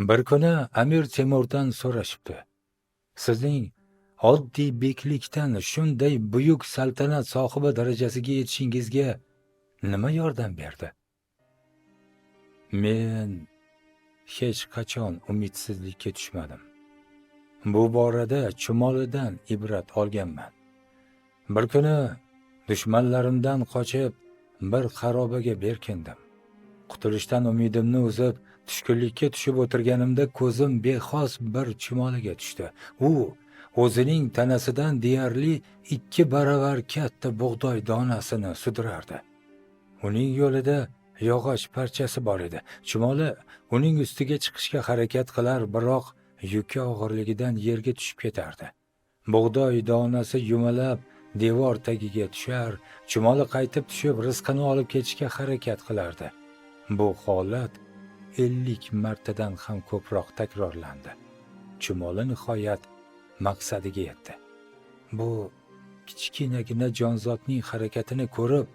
Bir kuni Amir Temurdan so'rashibdi: sizning oddiy beklikdan shunday buyuk saltanat sohibi darajasiga yetishingizga nima yordam berdi? Men hech qachon umidsizlikka tushmadim. Bu borada chumolidan ibrat olganman. Bir kuni dushmanlarimdan qochib bir xarobaga berkindim. Qutulishdan umidimni uzib, tushkunlikka tushib o'tirganimda ko'zim bexos bir chumoliga tushdi. U o'zining tanasidan deyarli 2 baravar katta bug'doy donasini sudrardi. Uning yo'lida yog'och parchasi bor edi. Chumoli uning ustiga chiqishga harakat qilar, biroq yuki og'irligidan yerga tushib ketardi. Bug'doy donasi yumalab devor tagiga tushar, chumoli qaytib tushib rizqini olib ketishga harakat qilardi. Bu holat 50 martadan ham ko'proq takrorlandi. Chumoli nihoyat maqsadiga yetdi. Bu kichkinagina jonzotning harakatini ko'rib,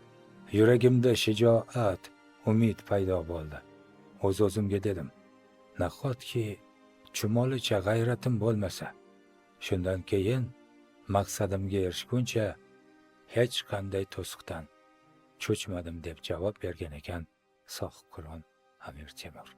yuragimda shijoat, umid paydo bo'ldi. O'z-o'zimga dedim: nahotki chumolicha g'ayratim bo'lmasa, shundan keyin maqsadimga erishguncha hech qanday to'siqdan cho'chmadim deb javob bergan ekan Sohibqiron Amir Temur.